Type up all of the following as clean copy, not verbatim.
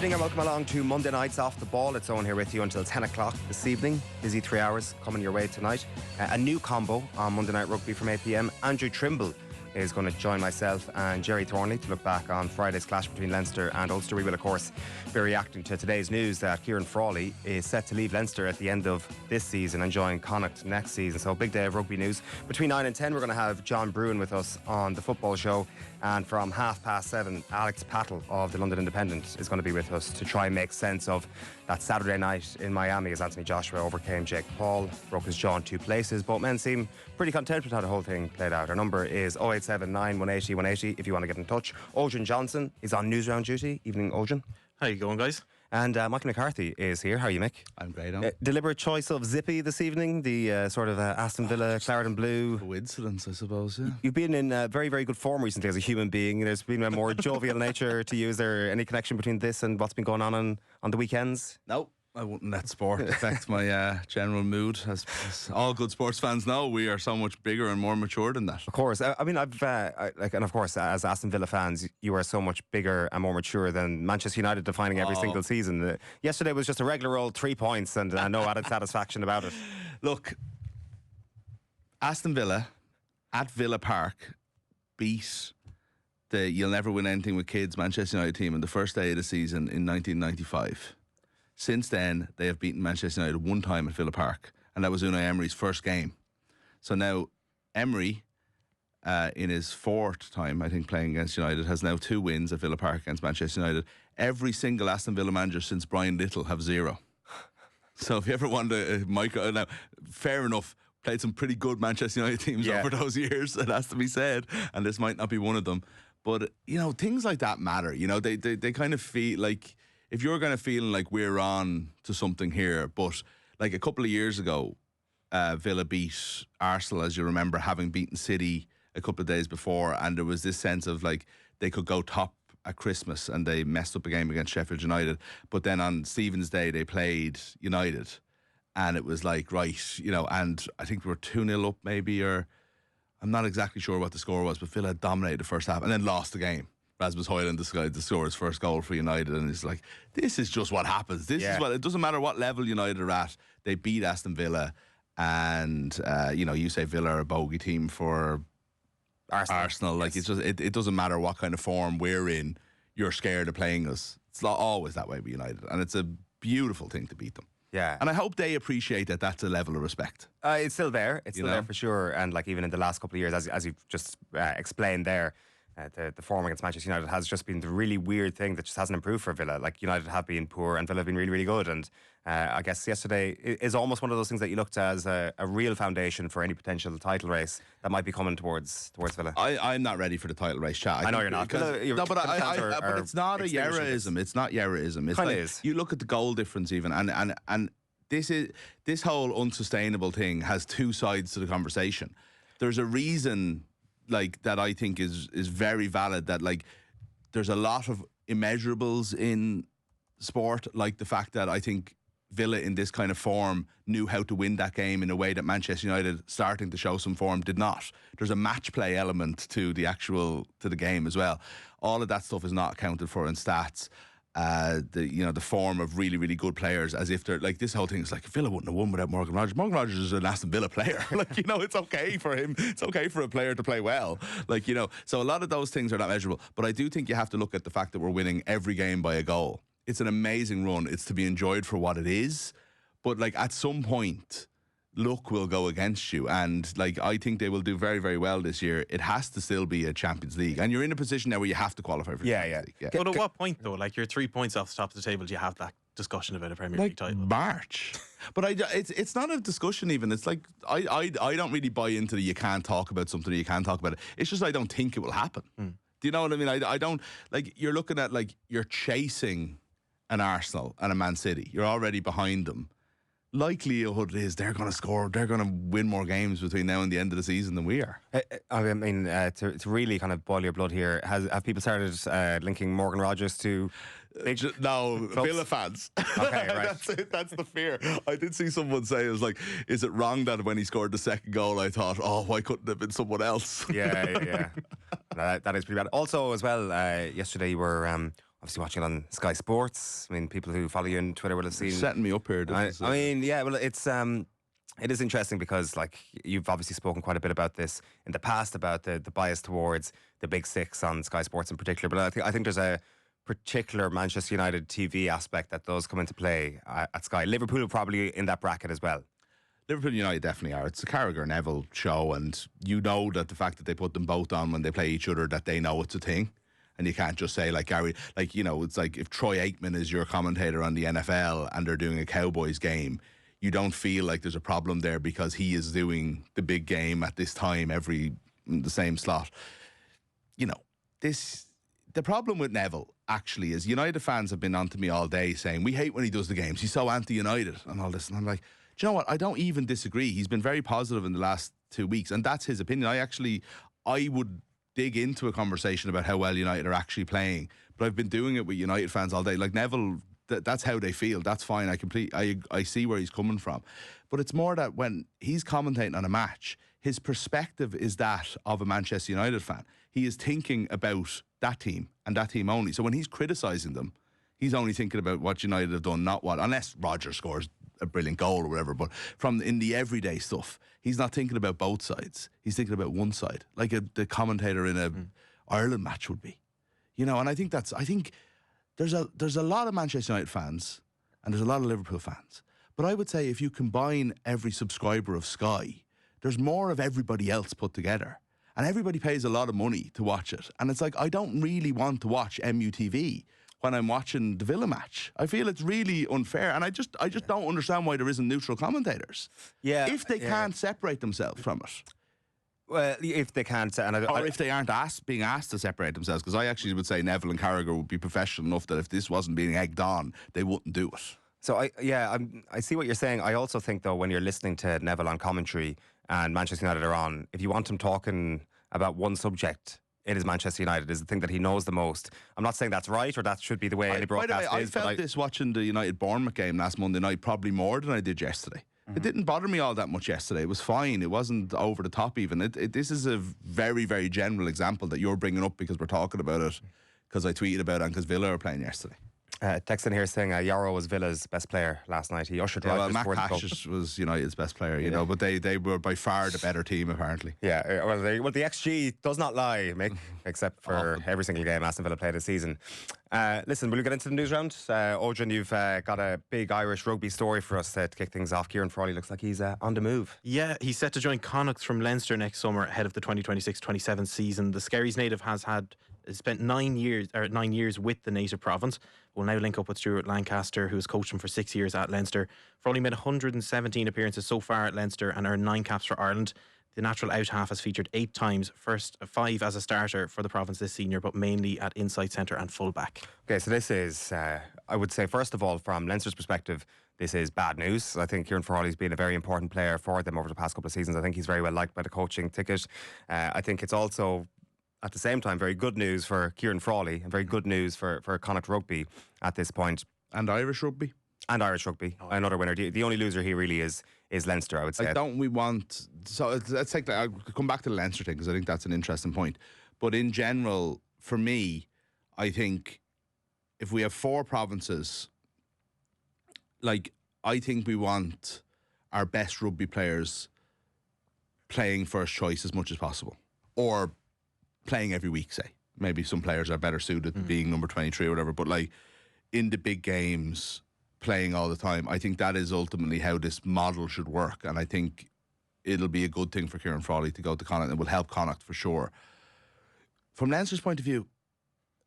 evening and welcome along to Monday Nights Off the Ball. It's Owen here with you until 10 o'clock this evening. Busy 3 hours coming your way tonight. A new combo on Monday Night Rugby from 8 p.m. Andrew Trimble is going to join myself and Jerry Thornley to look back on Friday's clash between Leinster and Ulster. We will, of course, be reacting to today's news that Kieran Frolley is set to leave Leinster at the end of this season and join Connacht next season. So, big day of rugby news. Between 9 and 10, we're going to have John Bruin with us on the football show. And from 7:30, Alex Pattle of the London Independent is going to be with us to try and make sense of that Saturday night in Miami as Anthony Joshua overcame Jake Paul, broke his jaw in two places. Both men seem pretty content with how the whole thing played out. Our number is 0879 180 180 if you want to get in touch. Odhran Johnson is on Newsround duty. Evening, Odhran. How you going, guys? And Michael McCarthy is here. How are you, Mick? I'm great. Deliberate choice of Zippy this evening, the sort of Aston Villa claret and blue. Coincidence, I suppose, yeah. You've been in very, very good form recently as a human being. There's been a more jovial nature to you. Is there any connection between this and what's been going on the weekends? No, I wouldn't let sport affect my general mood. As all good sports fans know, we are so much bigger and more mature than that. Of course. I mean, and of course, as Aston Villa fans, you are so much bigger and more mature than Manchester United defining every single season. Yesterday was just a regular old 3 points and no added satisfaction about it. Look, Aston Villa at Villa Park beat the You'll Never Win Anything with Kids Manchester United team on the first day of the season in 1995. Since then, they have beaten Manchester United one time at Villa Park, and that was Unai Emery's first game. So now, Emery, in his fourth time, I think, playing against United, has now 2 wins at Villa Park against Manchester United. Every single Aston Villa manager since Brian Little have 0. So if you ever want to, now, fair enough, played some pretty good Manchester United teams over those years, it has to be said, and this might not be one of them. But, things like that matter. They kind of feel like, if you're kind of feeling like we're on to something here, but like a couple of years ago, Villa beat Arsenal, as you remember, having beaten City a couple of days before, and there was this sense of like they could go top at Christmas, and they messed up a game against Sheffield United. But then on Stephen's Day, they played United, and it was like, right, and I think we were 2-0 up maybe, or I'm not exactly sure what the score was, but Villa dominated the first half and then lost the game. Rasmus Højlund decided to score his first goal for United, and it's like, this is just what happens. This is what, it doesn't matter what level United are at, they beat Aston Villa, and you say Villa are a bogey team for Arsenal. Like, it's just, it doesn't matter what kind of form we're in, you're scared of playing us. It's not always that way with United, and it's a beautiful thing to beat them. Yeah. And I hope they appreciate that that's a level of respect. It's still there. It's still there for sure. And like even in the last couple of years, as you've just explained there, the form against Manchester United has just been the really weird thing that just hasn't improved for Villa. Like, United have been poor and Villa have been really, really good. And I guess yesterday is almost one of those things that you looked at as a real foundation for any potential title race that might be coming towards Villa. I'm not ready for the title race, chat. I know you're not. But it's not a Yeraism. It's not Yeraism. It's like, is. You look at the goal difference even, and this whole unsustainable thing has 2 sides to the conversation. There's a reason, like, that I think is very valid, that like there's a lot of immeasurables in sport, like the fact that I think Villa in this kind of form knew how to win that game in a way that Manchester United, starting to show some form, did not. There's a match play element to the game as well. All of that stuff is not accounted for in stats. The form of really, really good players, as if they're like, this whole thing is like, Villa wouldn't have won without Morgan Rogers. Morgan Rogers is an Aston Villa player. It's okay for him. It's okay for a player to play well. So a lot of those things are not measurable. But I do think you have to look at the fact that we're winning every game by a goal. It's an amazing run. It's to be enjoyed for what it is. But like, at some point, luck will go against you, and like, I think they will do very, very well this year. It has to still be a Champions League, and you're in a position now where you have to qualify for Champions League. But at what point though, like, you're 3 points off the top of the table, do you have that discussion about a Premier League title? March. But it's not a discussion even. It's like, I don't really buy into the you can't talk about something or you can't talk about it. It's just, I don't think it will happen. Do you know what I mean? I don't, like, you're looking at, like, you're chasing an Arsenal and a Man City. You're already behind them. Likelihood is they're going to score, they're going to win more games between now and the end of the season than we are. I mean, to really kind of boil your blood here, have people started linking Morgan Rogers to no Villa fans? Okay, right. That's it. That's the fear. I did see someone say, it was like, is it wrong that when he scored the second goal, I thought, why couldn't it have been someone else? Yeah. That is pretty bad. Also, as well, yesterday you were obviously watching it on Sky Sports. I mean, people who follow you on Twitter will have seen. Setting me up here. I mean, yeah, well, it is interesting because, like, you've obviously spoken quite a bit about this in the past, about the bias towards the Big Six on Sky Sports in particular. But I think there's a particular Manchester United TV aspect that does come into play at Sky. Liverpool are probably in that bracket as well. Liverpool and United definitely are. It's the Carragher-Neville show, and you know that the fact that they put them both on when they play each other, that they know it's a thing. And you can't just say, like, Gary, like, you know, it's like if Troy Aikman is your commentator on the NFL and they're doing a Cowboys game, you don't feel like there's a problem there because he is doing the big game at this time the same slot. You know, the problem with Neville actually is United fans have been on to me all day saying, we hate when he does the games. He's so anti-United and all this. And I'm like, do you know what? I don't even disagree. He's been very positive in the last 2 weeks, and that's his opinion. I would dig into a conversation about how well United are actually playing, but I've been doing it with United fans all day. Like Neville, that's how they feel. That's fine. I see where he's coming from, but it's more that when he's commentating on a match, his perspective is that of a Manchester United fan. He is thinking about that team and that team only. So when he's criticising them, he's only thinking about what United have done, not what, unless Roger scores a brilliant goal or whatever, but in the everyday stuff, he's not thinking about both sides. He's thinking about one side, like the commentator in a Ireland match would be, you know. And I think there's a lot of Manchester United fans and there's a lot of Liverpool fans, but I would say if you combine every subscriber of Sky, there's more of everybody else put together, and everybody pays a lot of money to watch it. And it's like, I don't really want to watch MUTV when I'm watching the Villa match. I feel it's really unfair, and I just don't understand why there isn't neutral commentators. Yeah, if they can't separate themselves from it. Well, if they can't, or if they aren't being asked to separate themselves, because I actually would say Neville and Carragher would be professional enough that if this wasn't being egged on, they wouldn't do it. So I see what you're saying. I also think though, when you're listening to Neville on commentary and Manchester United are on, if you want him talking about one subject, it is Manchester United, is the thing that he knows the most. I'm not saying that's right or that should be the way any broadcast is. By the way, I felt this watching the United-Bournemouth game last Monday night probably more than I did yesterday. It didn't bother me all that much yesterday. It was fine. It wasn't over the top even. This is a very, very general example that you're bringing up because we're talking about it, because I tweeted about it and because Villa are playing yesterday. Text in here saying Yarrow was Villa's best player last night. He ushered Matt Cash was United's best player, you know, but they were by far the better team apparently. Yeah, well, the XG does not lie, Mick, except for every single game Aston Villa played this season. Listen, will we get into the news round? Odhran, you've got a big Irish rugby story for us to kick things off. Kieran Frolley looks like he's on the move. Yeah, he's set to join Connacht from Leinster next summer ahead of the 2026-27 season. The Skerries native has spent 9 years with the native province. Will now link up with Stuart Lancaster, who has coached him for 6 years at Leinster. Frolley made 117 appearances so far at Leinster and earned 9 caps for Ireland. The natural out half has featured 8 times, first 5 as a starter for the province this senior, but mainly at inside centre and full-back. Okay, so this is, I would say, first of all, from Leinster's perspective, this is bad news. I think Kieran Frawley's been a very important player for them over the past couple of seasons. I think he's very well liked by the coaching ticket. I think it's also, at the same time, very good news for Ciaran Frawley and very good news for Connacht Rugby at this point. And Irish Rugby. And Irish Rugby, another winner. The only loser here really is Leinster, I would say. Don't we want... So let's take that. I'll come back to the Leinster thing because I think that's an interesting point. But in general, for me, I think if we have 4 provinces, like, I think we want our best rugby players playing first choice as much as possible. Or playing every week, say. Maybe some players are better suited to being number 23 or whatever. But, like, in the big games, playing all the time, I think that is ultimately how this model should work, and I think it'll be a good thing for Ciaran Frawley to go to Connacht. It will help Connacht for sure. From Leinster's point of view,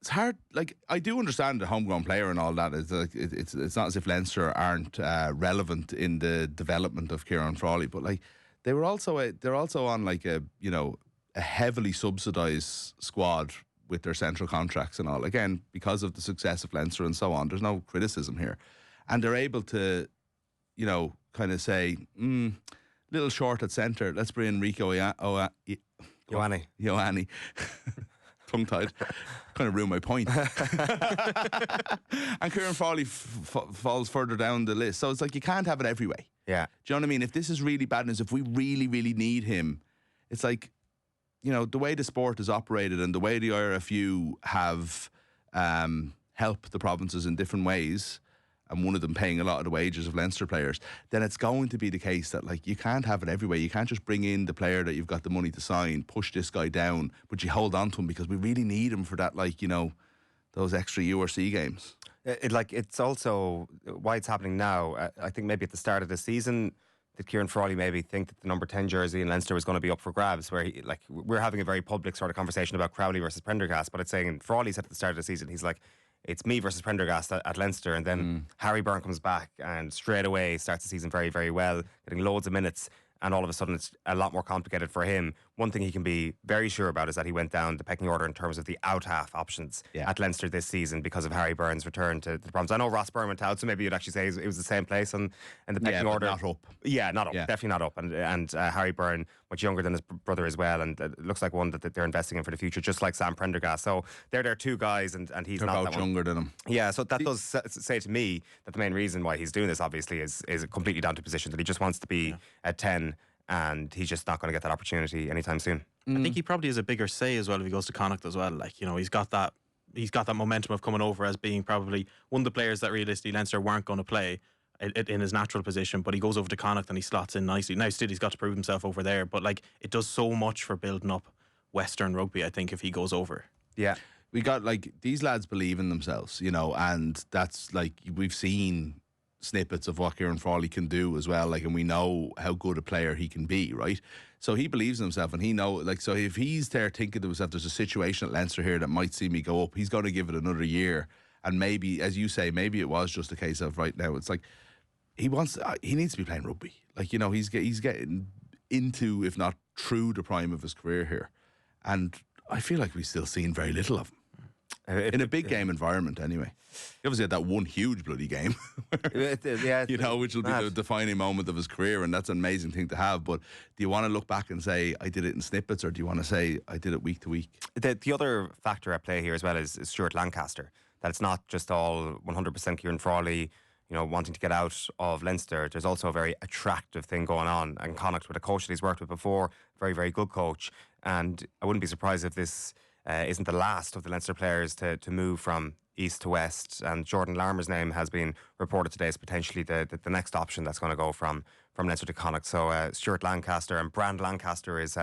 it's hard. Like, I do understand the homegrown player and all that. It's not as if Leinster aren't relevant in the development of Ciaran Frawley, but like they're also on like a heavily subsidised squad with their central contracts and all. Again, because of the success of Leinster and so on, there's no criticism here. And they're able to, kind of say, little short at centre. Let's bring in Rico Ioane. Tongue-tied. Kind of ruined my point. And Ciaran Frawley falls further down the list. So it's like you can't have it every way. Yeah. Do you know what I mean? If this is really bad news, if we really, really need him, it's like, the way the sport is operated and the way the IRFU have help the provinces in different ways, and one of them paying a lot of the wages of Leinster players, then it's going to be the case that, like, you can't have it every way. You can't just bring in the player that you've got the money to sign, push this guy down, but you hold on to him because we really need him for that, like, you know, those extra URC games. It's also why it's happening now. I think maybe at the start of the season, did Kieran Frolley maybe think that the number 10 jersey in Leinster was going to be up for grabs, where we're having a very public sort of conversation about Crowley versus Prendergast, but it's saying Frawley said at the start of the season, he's like, it's me versus Prendergast at Leinster, and then Harry Byrne comes back and straight away starts the season very, very well, getting loads of minutes, and all of a sudden it's a lot more complicated for him. One thing he can be very sure about is that he went down the pecking order in terms of the out-half options at Leinster this season because of Harry Byrne's return to the Province. I know Ross Byrne went out, so maybe you'd actually say it was the same place in the pecking order. Not up. Yeah, not up. Yeah. Definitely not up. And Harry Byrne, much younger than his brother as well, and it looks like one that they're investing in for the future, just like Sam Prendergast. So they're their two guys, and he's they're not both that younger than him. Yeah, so that does say to me that the main reason why he's doing this, obviously, is completely down to position, that he just wants to be at 10, and he's just not going to get that opportunity anytime soon. I think he probably has a bigger say as well if he goes to Connacht as well. Like, you know, he's got that momentum of coming over as being probably one of the players that realistically Leinster weren't going to play in his natural position, but he goes over to Connacht and he slots in nicely. Now still he's got to prove himself over there, but like, it does so much for building up Western rugby, I think, if he goes over. Yeah. We got, like, these lads believe in themselves, you know, and that's, like, we've seen snippets of what Ciaran Frawley can do as well, like, and we know how good a player he can be, right? So he believes in himself, and he so if he's there thinking to himself, there's a situation at Leinster here that might see me go up, he's going to give it another year, and maybe, as you say, maybe it was just a case of right now, it's like he needs to be playing rugby, like, you know, he's getting into, if not through, the prime of his career here, and I feel like we've still seen very little of him. In a big game environment, anyway. He obviously had that one huge bloody game, you know, which will be the defining moment of his career, and that's an amazing thing to have. But do you want to look back and say, I did it in snippets, or do you want to say, I did it week to week? The other factor at play here as well is Stuart Lancaster, that it's not just all 100% Kieran Frawley, you know, wanting to get out of Leinster. There's also a very attractive thing going on, and Connacht, with a coach that he's worked with before, very, very good coach, and I wouldn't be surprised if this isn't the last of the Leinster players to move from east to west, and Jordan Larmour's name has been reported today as potentially the next option that's going to go from Leinster to Connacht. So Stuart Lancaster and Brand Lancaster is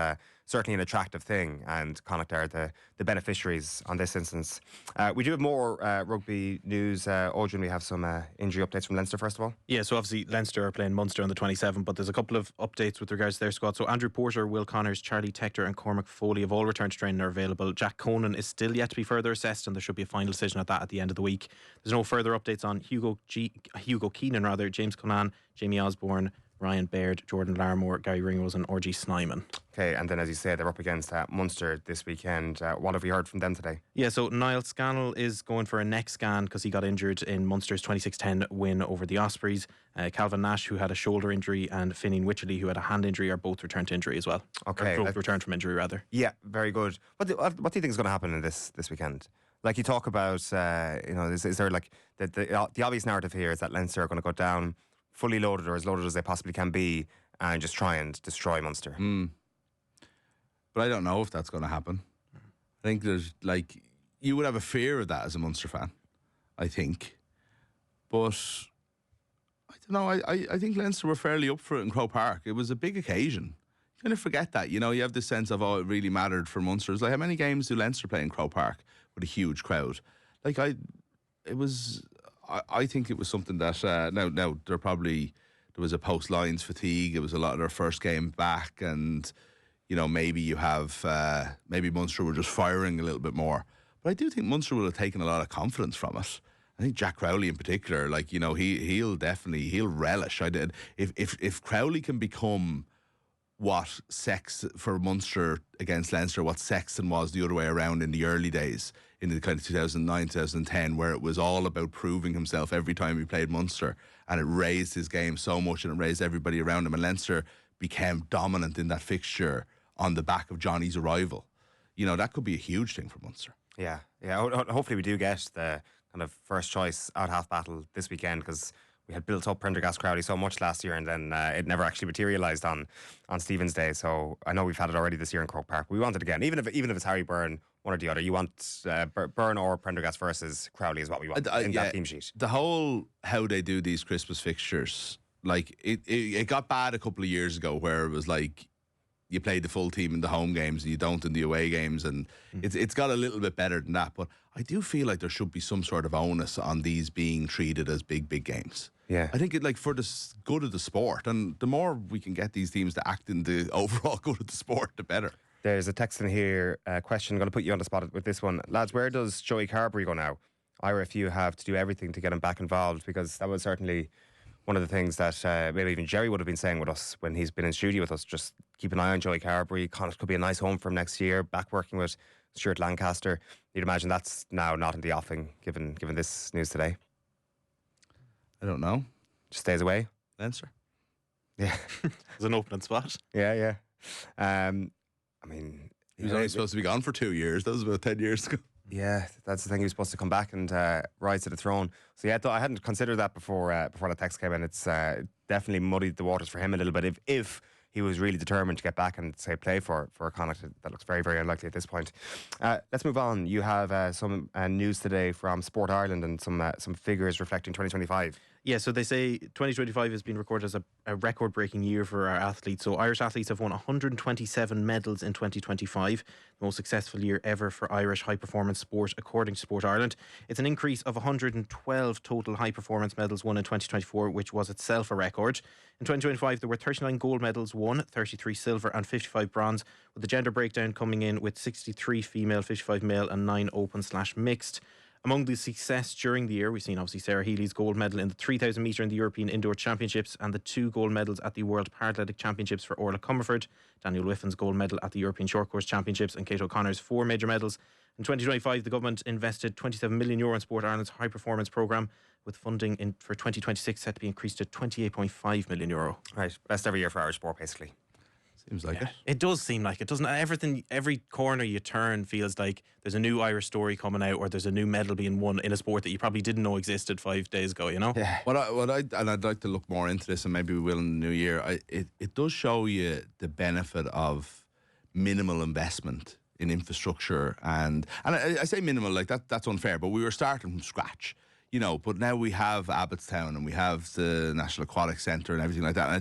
certainly an attractive thing, and Connacht are the beneficiaries on this instance. We do have more rugby news. Odhran, we have some injury updates from Leinster first of all. Yeah, so obviously Leinster are playing Munster on the 27th, but there's a couple of updates with regards to their squad. So Andrew Porter, Will Connors, Charlie Tector and Cormac Foley have all returned to training and are available. Jack Conan is still yet to be further assessed, and there should be a final decision at that at the end of the week. There's no further updates on Hugo Keenan, James Conan, Jamie Osborne, Ryan Baird, Jordan Larmour, Gary Ringrose and RG Snyman. Okay, and then as you say, they're up against Munster this weekend. What have we heard from them today? Yeah, so Niall Scannell is going for a neck scan because he got injured in Munster's 26-10 win over the Ospreys. Calvin Nash, who had a shoulder injury, and Finian Wycherley, who had a hand injury, are both returned to injury as well. Okay. Both returned from injury, rather. Yeah, very good. What do you think is going to happen in this weekend? Like, you talk about, is there like the obvious narrative here is that Leinster are going to go down fully loaded, or as loaded as they possibly can be, and just try and destroy Munster. But I don't know if that's going to happen. I think there's, like, you would have a fear of that as a Munster fan, I think. But I don't know, I think Leinster were fairly up for it in Croke Park. It was a big occasion. You kind of forget that, you know, you have this sense of, oh, it really mattered for Munster. It's like, how many games do Leinster play in Croke Park with a huge crowd? Like, I think it was something that now there was a post Lions fatigue. It was a lot of their first game back, and you know, maybe you have maybe Munster were just firing a little bit more. But I do think Munster will have taken a lot of confidence from it. I think Jack Crowley in particular, like, you know, he'll relish. If Crowley can become what for Munster against Leinster, what Sexton was the other way around in the early days, in the kind of 2009, 2010, where it was all about proving himself every time he played Munster, and it raised his game so much and it raised everybody around him, and Leinster became dominant in that fixture on the back of Johnny's arrival. You know, that could be a huge thing for Munster. Yeah. Hopefully we do get the kind of first choice out-half battle this weekend, because we had built up Prendergast Crowley so much last year, and then it never actually materialised on Stephen's Day. So I know we've had it already this year in Croke Park. We want it again, even if it's Harry Byrne one or the other. You want Byrne or Prendergast versus Crowley is what we want in that team sheet. The whole how they do these Christmas fixtures, like it got bad a couple of years ago where it was like you play the full team in the home games and you don't in the away games, and it's got a little bit better than that. But I do feel like there should be some sort of onus on these being treated as big games. Yeah, I think for the good of the sport, and the more we can get these teams to act in the overall good of the sport, the better. There's a text in here, question. I'm going to put you on the spot with this one. Lads, where does Joey Carberry go now? Ira, if you have to do everything to get him back involved, because that was certainly one of the things that maybe even Jerry would have been saying with us when he's been in studio with us. Just keep an eye on Joey Carberry. Connacht could be a nice home for him next year. Back working with Stuart Lancaster. You'd imagine that's now not in the offing, given this news today. I don't know. Just stays away. Leinster. Yeah, It's an opening spot. yeah. I mean, He was only supposed to be gone for 2 years. That was about 10 years ago. Yeah, that's the thing. He was supposed to come back and rise to the throne. So yeah, I hadn't considered that before the text came in. It's definitely muddied the waters for him a little bit. If he was really determined to get back and say play for Connacht, that looks very, very unlikely at this point. Let's move on. You have some news today from Sport Ireland and some figures reflecting 2025. Yeah, so they say 2025 has been recorded as a record-breaking year for our athletes. So Irish athletes have won 127 medals in 2025, the most successful year ever for Irish high-performance sport, according to Sport Ireland. It's an increase of 112 total high-performance medals won in 2024, which was itself a record. In 2025, there were 39 gold medals won, 33 silver and 55 bronze, with the gender breakdown coming in with 63 female, 55 male and 9 open/mixed. Among the success during the year, we've seen obviously Sarah Healy's gold medal in the 3,000 metre in the European Indoor Championships and the 2 gold medals at the World Paralympic Championships for Orla Comerford, Daniel Whiffin's gold medal at the European Short Course Championships, and Kate O'Connor's 4 major medals. In 2025, the government invested €27 million in Sport Ireland's high performance programme, with funding for 2026 set to be increased to €28.5 million. Right, best ever year for Irish sport, basically. Seems like it. It does seem like it, doesn't it? Every corner you turn feels like there's a new Irish story coming out, or there's a new medal being won in a sport that you probably didn't know existed 5 days ago, you know? Yeah. I'd like to look more into this, and maybe we will in the new year. It does show you the benefit of minimal investment in infrastructure, and I say minimal, like that's unfair, but we were starting from scratch, you know. But now we have Abbottstown and we have the National Aquatic Centre and everything like that, and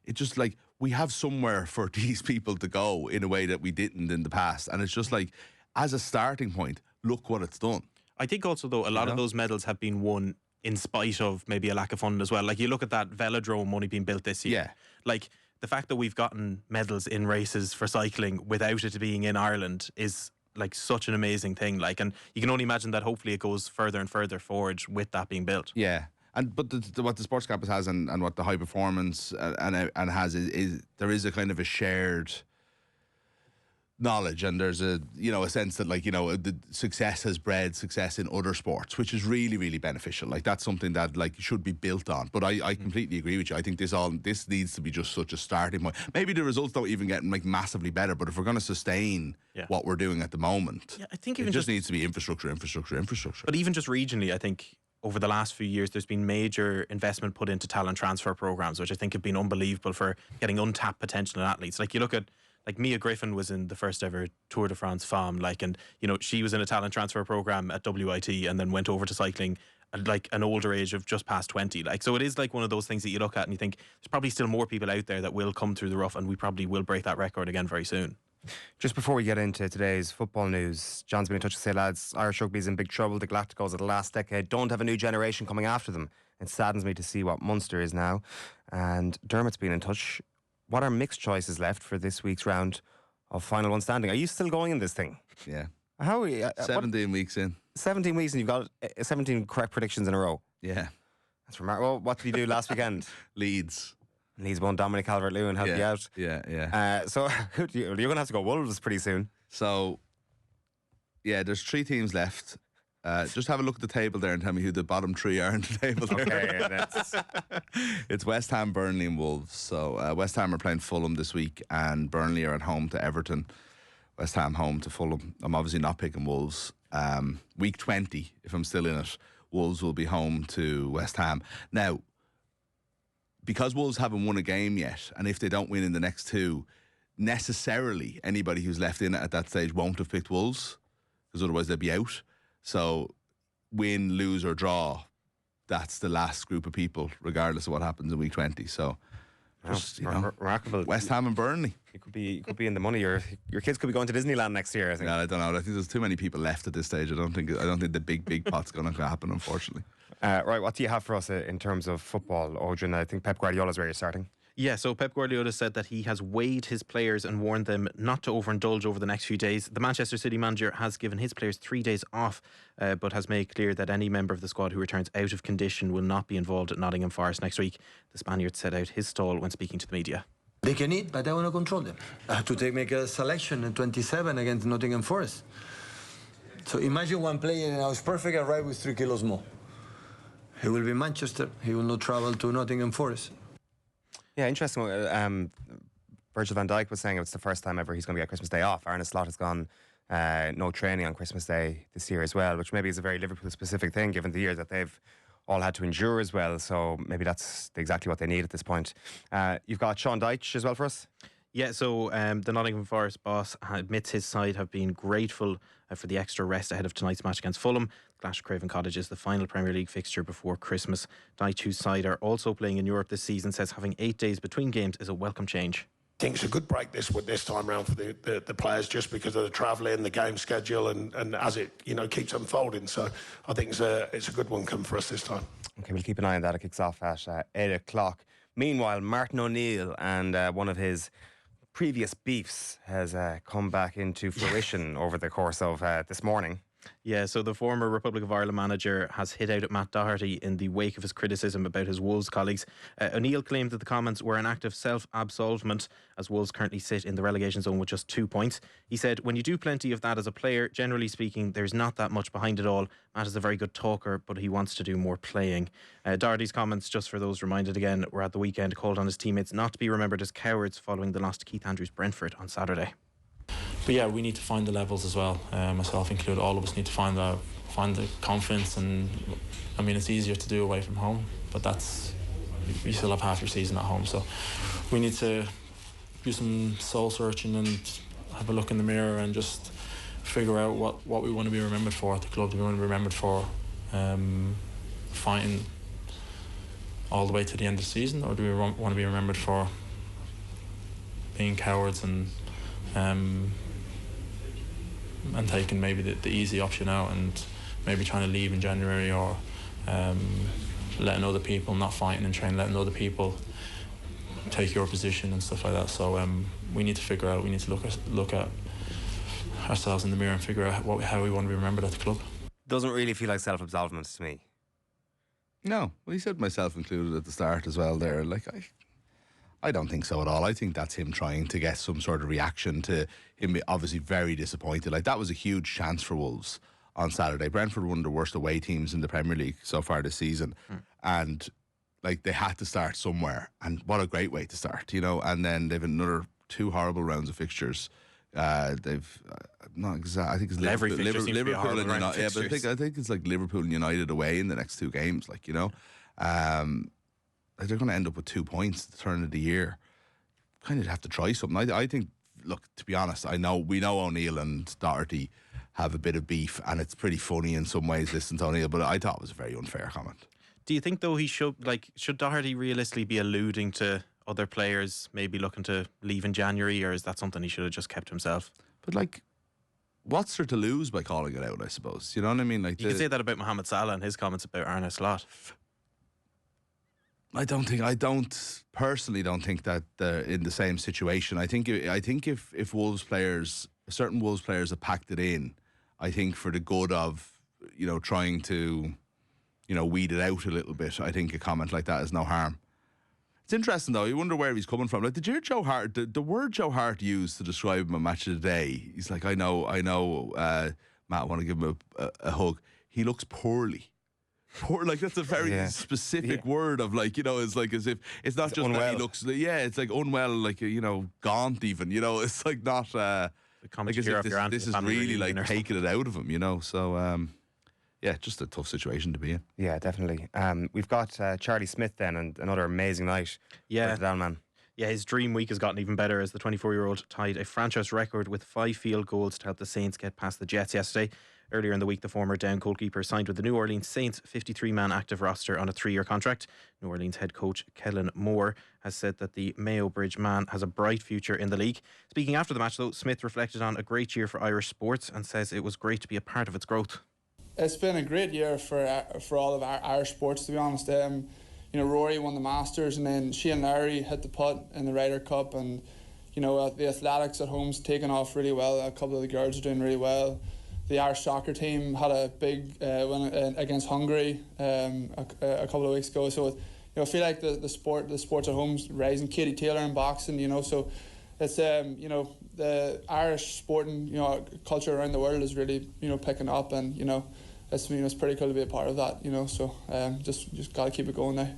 it just like we have somewhere for these people to go in a way that we didn't in the past, and it's just like as a starting point, look what it's done. I think also though a lot of those medals have been won in spite of maybe a lack of funding as well. Like you look at that velodrome only being built this year. Yeah. Like the fact that we've gotten medals in races for cycling without it being in Ireland is like such an amazing thing. Like, and you can only imagine that hopefully it goes further and further forward with that being built. Yeah. But what the sports campus has and what the high performance and has is there is a kind of a shared knowledge, and there's a sense that the success has bred success in other sports, which is really, really beneficial. Like that's something that should be built on. But I completely agree with you. I think this needs to be just such a starting point. Maybe the results don't even get massively better, but if we're going to sustain what we're doing at the moment, I think it just needs to be infrastructure. But even just regionally, I think over the last few years, there's been major investment put into talent transfer programs, which I think have been unbelievable for getting untapped potential in athletes. Like you look at, Mia Griffin was in the first ever Tour de France Femme, and she was in a talent transfer program at WIT and then went over to cycling at an older age of just past 20. So it is one of those things that you look at and you think there's probably still more people out there that will come through the rough, and we probably will break that record again very soon. Just before we get into today's football news, John's been in touch to say, lads, Irish rugby's in big trouble. The Galacticos of the last decade don't have a new generation coming after them. It saddens me to see what Munster is now. And Dermot's been in touch. What are mixed choices left for this week's round of Final One Standing? Are you still going in this thing? Yeah. How are you? 17 weeks in. 17 weeks and you've got 17 correct predictions in a row. Yeah. That's remarkable. What did you do last weekend? Leeds won. Dominic Calvert-Lewin helped you out. Yeah. So you're going to have to go Wolves pretty soon. So, yeah, there's 3 teams left. Just have a look at the table there and tell me who the bottom 3 are on the table there. Okay, it's West Ham, Burnley and Wolves. So West Ham are playing Fulham this week and Burnley are at home to Everton. West Ham home to Fulham. I'm obviously not picking Wolves. Week 20, if I'm still in it, Wolves will be home to West Ham. Now, because Wolves haven't won a game yet, and if they don't win in the next 2, necessarily anybody who's left in it at that stage won't have picked Wolves. because otherwise they'd be out. So win, lose or draw, that's the last group of people, regardless of what happens in week 20. So just, remarkable. West Ham and Burnley. You could be in the money. Your kids could be going to Disneyland next year, I think. Yeah, I don't know. I think there's too many people left at this stage. I don't think the big pot's going to happen, unfortunately. Right, what do you have for us in terms of football, Odhran? I think Pep Guardiola's where you're starting. Yeah, so Pep Guardiola said that he has weighed his players and warned them not to overindulge over the next few days. The Manchester City manager has given his players 3 days off, but has made clear that any member of the squad who returns out of condition will not be involved at Nottingham Forest next week. The Spaniard set out his stall when speaking to the media. They can eat, but I want to control them. I have to make a selection in 27 against Nottingham Forest. So imagine one player and I was perfect, arrived with 3 kilos more. He will be in Manchester. He will not travel to Nottingham Forest. Yeah, interesting. Virgil van Dijk was saying it's the first time ever he's going to get Christmas Day off. Arne Slot has gone no training on Christmas Day this year as well, which maybe is a very Liverpool-specific thing, given the year that they've all had to endure as well. So maybe that's exactly what they need at this point. You've got Sean Dyche as well for us. Yeah, so the Nottingham Forest boss admits his side have been grateful for the extra rest ahead of tonight's match against Fulham. Clash of Craven Cottage is the final Premier League fixture before Christmas. Dyche, whose side are also playing in Europe this season, says having 8 days between games is a welcome change. I think it's a good break this time round for the players, just because of the travelling, the game schedule, and as it keeps unfolding. So I think it's a good one coming for us this time. Okay, we'll keep an eye on that. It kicks off at 8 o'clock. Meanwhile, Martin O'Neill and one of his previous beefs has come back into fruition over the course of this morning. Yeah, so the former Republic of Ireland manager has hit out at Matt Doherty in the wake of his criticism about his Wolves colleagues. O'Neill claimed that the comments were an act of self-absolvement, as Wolves currently sit in the relegation zone with just 2 points. He said, when you do plenty of that as a player, generally speaking, there's not that much behind it all. Matt is a very good talker, but he wants to do more playing. Doherty's comments, just for those reminded again, were at the weekend, called on his teammates not to be remembered as cowards following the loss to Keith Andrews' Brentford on Saturday. But yeah, we need to find the levels as well, myself included. All of us need to find the confidence, and I mean, it's easier to do away from home, but you still have half your season at home, so we need to do some soul searching and have a look in the mirror and just figure out what we want to be remembered for at the club. Do we want to be remembered for fighting all the way to the end of the season, or do we want to be remembered for being cowards and taking maybe the easy option out and maybe trying to leave in January, or letting other people not fighting and training, letting other people take your position and stuff like that. So we need to figure out, we need to look at ourselves in the mirror and figure out how we want to be remembered at the club. Doesn't really feel like self-absolvement to me. No, well, he said myself included at the start as well there. Like, I don't think so at all. I think that's him trying to get some sort of reaction to him obviously very disappointed. Like, that was a huge chance for Wolves on Saturday. Brentford were one of the worst away teams in the Premier League so far this season. And like, they had to start somewhere, and what a great way to start, and then they've another 2 horrible rounds of fixtures. They've not exactly. I think it's Liverpool and United. Yeah, but I think it's like Liverpool and United away in the next 2 games. Like, they're going to end up with 2 points at the turn of the year. Kind of have to try something. I think. Look, to be honest, we know O'Neill and Doherty have a bit of beef, and it's pretty funny in some ways, listening to O'Neill. But I thought it was a very unfair comment. Do you think, though, should Doherty realistically be alluding to other players maybe looking to leave in January, or is that something he should have just kept himself? But like, what's there to lose by calling it out, I suppose? You know what I mean? Like, you could say that about Mohamed Salah and his comments about Arne Slot. I personally don't think that they're in the same situation. I think if Wolves players, certain Wolves players have packed it in, I think for the good of, trying to, weed it out a little bit, I think a comment like that is no harm. It's interesting though, you wonder where he's coming from. Like, did you hear Joe Hart, the word Joe Hart used to describe him a match of the day? He's like, I know, Matt, I want to give him a hug. He looks poorly. Poor, like, that's a very specific word of, like, it's like as if it's not just unwell. That he looks, it's like unwell, like, gaunt even, it's like not like as if this is really like taking it out of him, so just a tough situation to be in. Yeah, definitely. We've got Charlie Smith then, and another amazing night. Yeah, down man. Yeah, his dream week has gotten even better as the 24-year-old tied a franchise record with 5 field goals to help the Saints get past the Jets yesterday. Earlier in the week, the former down goalkeeper signed with the New Orleans Saints 53-man active roster on a 3-year contract. New Orleans head coach Kellen Moore has said that the Mayo Bridge man has a bright future in the league. Speaking after the match, though, Smith reflected on a great year for Irish sports and says it was great to be a part of its growth. It's been a great year for all of our Irish sports, to be honest. Rory won the Masters, and then Shane Lowry hit the putt in the Ryder Cup, and the athletics at home's taken off really well. A couple of the girls are doing really well. The Irish soccer team had a big win against Hungary a couple of weeks ago. So I feel like the sports at home's rising. Katie Taylor in boxing, so it's the Irish sporting culture around the world is really picking up, and it's pretty cool to be a part of that. So just got to keep it going now.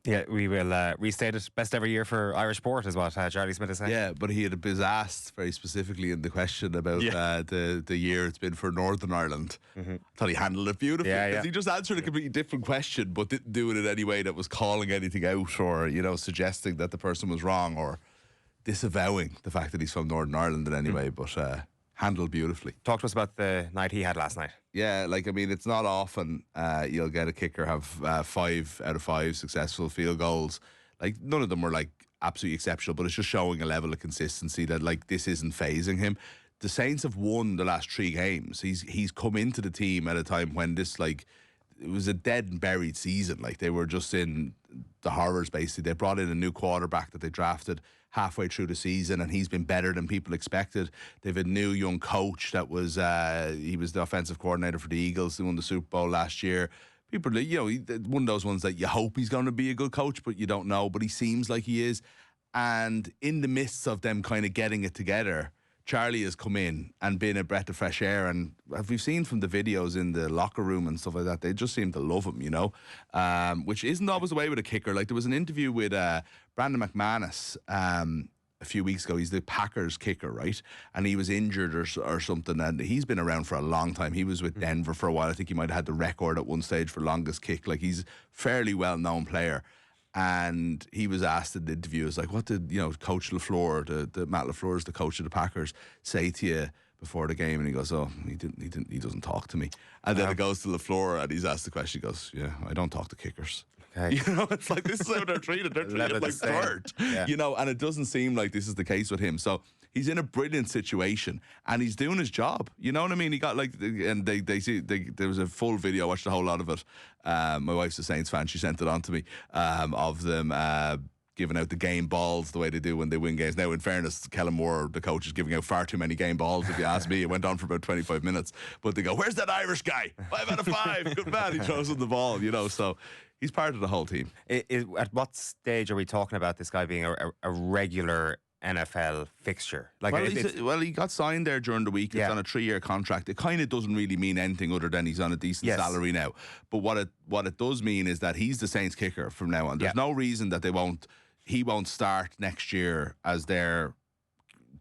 Yeah, we will restate it. Best ever year for Irish sport is what Charlie Smith is saying. Yeah, but he had been asked very specifically in the question about the year it's been for Northern Ireland. I thought he handled it beautifully. He just answered a completely different question, but didn't do it in any way that was calling anything out or suggesting that the person was wrong or disavowing the fact that he's from Northern Ireland in any way. But handled beautifully. Talk to us about the night he had last night. Yeah, it's not often you'll get a kicker have 5 out of 5 successful field goals. None of them were absolutely exceptional, but it's just showing a level of consistency that this isn't phasing him. The Saints have won the last 3 games. He's come into the team at a time when this it was a dead and buried season. They were just in the horrors basically. They brought in a new quarterback that they drafted halfway through the season, and he's been better than people expected. They've a new young coach that was he was the offensive coordinator for the Eagles. They won the Super Bowl last year. People, one of those ones that you hope he's going to be a good coach, but you don't know. But he seems like he is. And in the midst of them kind of getting it together, Charlie has come in and been a breath of fresh air. And we've seen from the videos in the locker room and stuff like that, they just seem to love him, which isn't always the way with a kicker. There was an interview with Brandon McManus a few weeks ago. He's the Packers kicker, right? And he was injured or something, and he's been around for a long time. He was with Denver for a while. I think he might have had the record at one stage for longest kick. He's a fairly well-known player. And he was asked in the interview, what did Coach LaFleur, the Matt LaFleur is the coach of the Packers, say to you before the game? And he goes, he doesn't talk to me. And then it goes to LaFleur, and he's asked the question. He goes, yeah, I don't talk to kickers. Okay. It's this is how they're treated. They're treated like dirt. Yeah. And it doesn't seem like this is the case with him. So he's in a brilliant situation, and he's doing his job. You know what I mean? He got and there was a full video. I watched a whole lot of it. My wife's a Saints fan. She sent it on to me of them giving out the game balls the way they do when they win games. Now, in fairness, Kellen Moore, the coach, is giving out far too many game balls, if you ask me. It went on for about 25 minutes. But they go, where's that Irish guy? 5 out of 5. Good man. He throws in the ball, so he's part of the whole team. At what stage are we talking about this guy being a regular NFL fixture? He got signed there during the week. It's on a 3-year contract. It kind of doesn't really mean anything other than he's on a decent salary now. But what it does mean is that he's the Saints kicker from now on. There's no reason that he won't start next year as the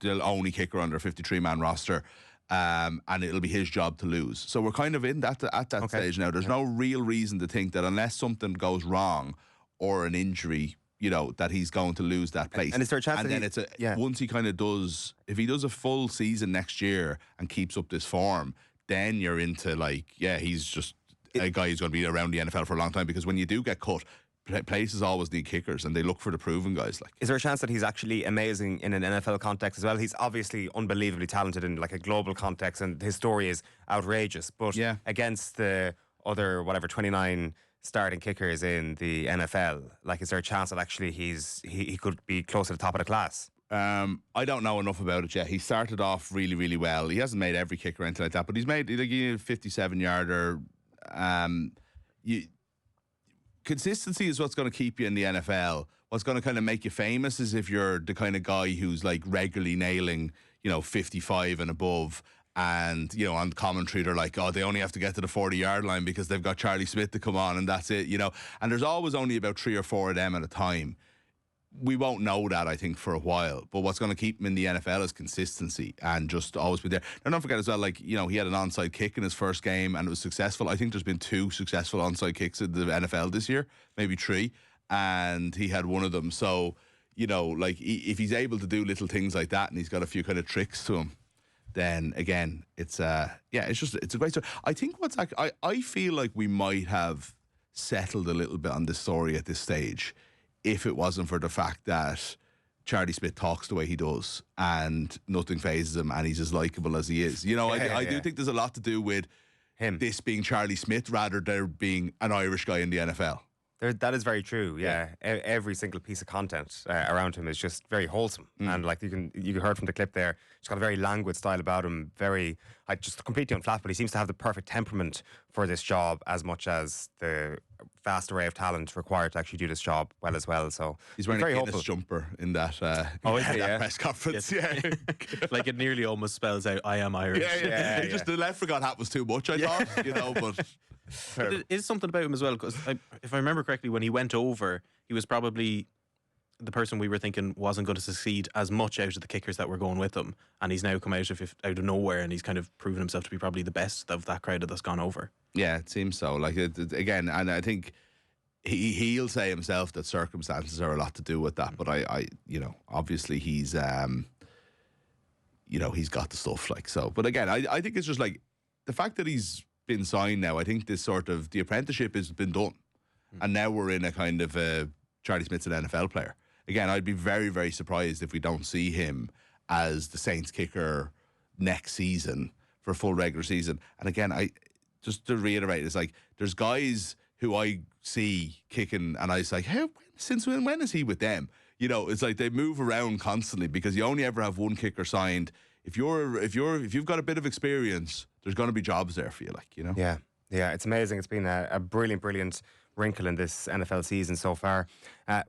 only kicker on their 53-man roster. And it'll be his job to lose. So we're kind of in at that stage now. There's no real reason to think that unless something goes wrong or an injury, that he's going to lose that place. And is there a chance and then once he kind of does, if he does a full season next year and keeps up this form, then you're into he's just a guy who's going to be around the NFL for a long time, because when you do get cut, places always need kickers, and they look for the proven guys. Is there a chance that he's actually amazing in an NFL context as well? He's obviously unbelievably talented in a global context, and his story is outrageous. But against the other 29 starting kickers in the NFL, is there a chance that actually he could be close to the top of the class? I don't know enough about it yet. He started off really, really well. He hasn't made every kick or anything like that, but he's made a 57-yarder. Consistency is what's going to keep you in the NFL. What's going to kind of make you famous is if you're the kind of guy who's regularly nailing, 55 and above. And, on commentary, they're like, they only have to get to the 40-yard line because they've got Charlie Smith to come on, and that's it, And there's always only about 3 or 4 of them at a time. We won't know that, I think, for a while. But what's going to keep him in the NFL is consistency and just always be there. And don't forget as well, he had an onside kick in his first game and it was successful. I think there's been 2 successful onside kicks in the NFL this year, maybe 3. And he had one of them. So, you know, like if he's able to do little things like that and he's got a few kind of tricks to him, then again, it's a great story. I think I feel like we might have settled a little bit on this story at this stage if it wasn't for the fact that Charlie Smith talks the way he does and nothing phases him and he's as likeable as he is. You know, I do think there's a lot to do with him, this being Charlie Smith rather than there being an Irish guy in the NFL. That is very true. Yeah, every single piece of content around him is just very wholesome, and like you heard from the clip there, he's got a very languid style about him. Just completely unflappable. He seems to have the perfect temperament for this job, as much as the vast array of talent required to actually do this job well as well. So he's wearing very a Guinness hopeful jumper in that. that press conference. Yes. Yeah, like it nearly almost spells out "I am Irish." Yeah. Just the leprechaun hat was too much, I thought. You know, but. But it is something about him as well, because if I remember correctly, when he went over, he was probably the person we were thinking wasn't going to succeed as much out of the kickers that were going with him, and he's now come out of nowhere, and he's kind of proven himself to be probably the best of that crowd that's gone over. Yeah, it seems so. Like again, and I think he'll say himself that circumstances are a lot to do with that. But I obviously he's he's got the stuff, like so. But again, I think it's just like the fact that he's been signed now. I think this sort of the apprenticeship has been done, and now we're in a kind of Charlie Smith's an NFL player again. I'd be very, very surprised if we don't see him as the Saints kicker next season for a full regular season. And again, I just to reiterate, it's like there's guys who I see kicking, and I was like, hey, since when is he with them? You know, it's like they move around constantly because you only ever have one kicker signed. If you've got a bit of experience, there's going to be jobs there for you, like, you know. Yeah, it's amazing. It's been a brilliant wrinkle in this NFL season so far.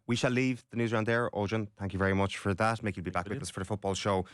We shall leave the Newsround there. Odhran, thank you very much for that. Mick, you'll be back with us for the football show